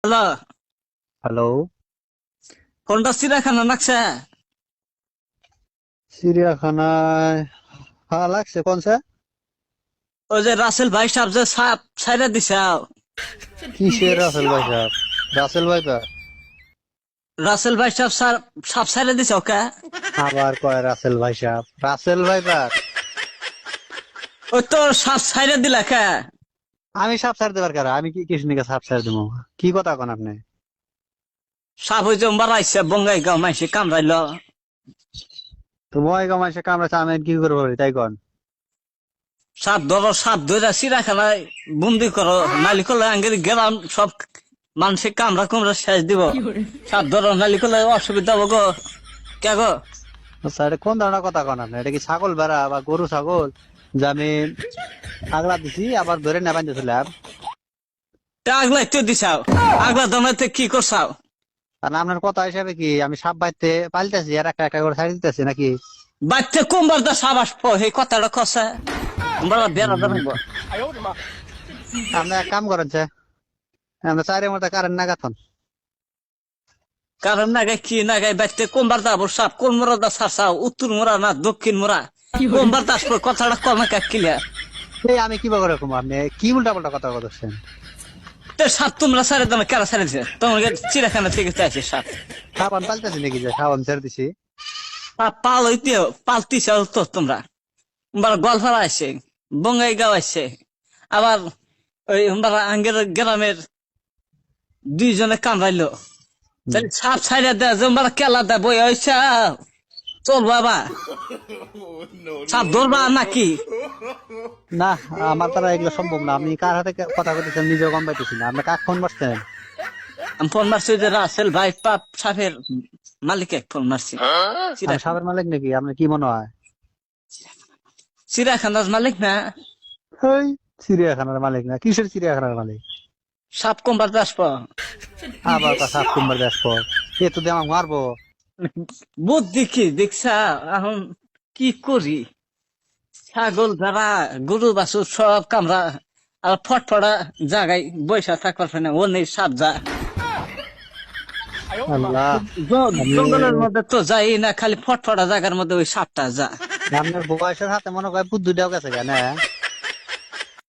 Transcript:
Hello. Hello. কোনটা চিড়িয়াখানা লাগছে? চিড়িয়াখানায় হ্যাঁ লাগছে কোনছে? ওই যে রাসেল ভাই সাহেব যে সাপ ছাইরা দিছে। কিসের রাসেল ভাই সাহেব? রাসেল ভাই পা রাসেল ভাই সাহেব সাপ ছাইরা দিছে ওকে। আবার কয় রাসেল ভাই সাহেব, রাসেল ভাই পার। ওই তো সাপ ছাইরা দিলা কে? আমি সাপ ছাড় দেবার কারা? আমি কি কৃষ্ণকে সাপ ছাড় দেবো? কি কথা কোন আপনি? সাপ হয়ে যে মারাইছে বঙ্গাই গাঁও মাইসে কামড়াইলো। তো মই গমাইছে কামড়াছে, আমি কি করবো তাই কন? সাপ ধরো, সাপ ধরে চিড়িয়াখানায় বন্দি করো, নালি করলে আঙ্গের গেলাম সব মানুষের কামড়া কুমড়া শেষ দিব। সাপ ধরো নালি করলে অসুবিধা হবো গো। কে গো? আচ্ছা, এটা কোন ধরনের কথা কন আপনি? এটা কি ছাগল বেড়া বা গরু ছাগল যে আমি আগলা দিছি আবার ধরে নেবান দিয়েছিলাম? আগলাই তো দিছাও, আগলা দমাইতে কি করছাও? আর আপনার কথা হিসাবে কি আমি সাপ বাইতে পাল্টাছি আর একটা একটা করে ছাড়ি দিতেছি নাকি? বাচ্চা কুম্বার দা সাপ আসবো এই কথাটা কষা আমরা বেড়া দেবো। আপনি এক কাম করেন যে আমরা চারের মধ্যে কারেন্ট না গাথন। কারণ নাগাই কি নাগাই বাইতে কোনবার দাবো সাপ কোন মোড়া দা সারসাও, উত্তর মোড়া না দক্ষিণ মোড়া? কোনবার দাস কথাটা কমে কাকিলে এই আমি কি করে রকম আপনি কি উল্টা পাল্টা কথা বলছেন? তো সাপ তোমরা সারে দামে কেন সারেছে? তোমাকে চিড়িয়াখানা থেকে চাইছে সাপ। সাবান পাল্টাছি নাকি যে সাবান ছেড়ে দিছি? সাপ পাল হইতে পালতিছে তো তোমরা। গলফারা আছে, বঙ্গাই গাঁও আছে, আবার ওই আঙ্গের গ্রামের দুইজনে কামড়াইলো। হুম। তাহলে সাপ ছাইড়া দেয় যে কেলা দেয় বই হয়েছে। চল বাবা, সাপ ধরবা নাকি? না, আমার দ্বারা এগুলো সম্ভব না। আমি কার হাতে কথা বলতেছেন নিজেও গম পাইতেছি না। আপনি কাক ফোন মারছেন? আমি ফোন মারছি যে রাসেল ভাই পাপ সাপের মালিক এক ফোন মারছি। আমি সাপের মালিক নাকি? আপনার কি মনে হয়? চিড়িয়াখানার মালিক না। ওই চিড়িয়াখানার মালিক না? কিসের চিড়িয়াখানার মালিক? সাপ কমবার আসবো। আবার তা সাপ কুম্বার দেশ পর এ তো দিয়ে আমাকে মারবো। বুদ্ধি কি দেখছা? এখন কি করি? ছাগল যারা গরু বাছুর সব কামড়া, আর ফটফটা জায়গায় বৈশা থাকবার না ও নেই সাপ যা। আল্লাহ। আমি জঙ্গলের মধ্যে তো যাই না, খালি ফটফটা জায়গার মধ্যে ওই সাপটা যা। আপনার বয়সের হাতে মনে হয় বুদ্ধি দেওয়া গেছে কেন?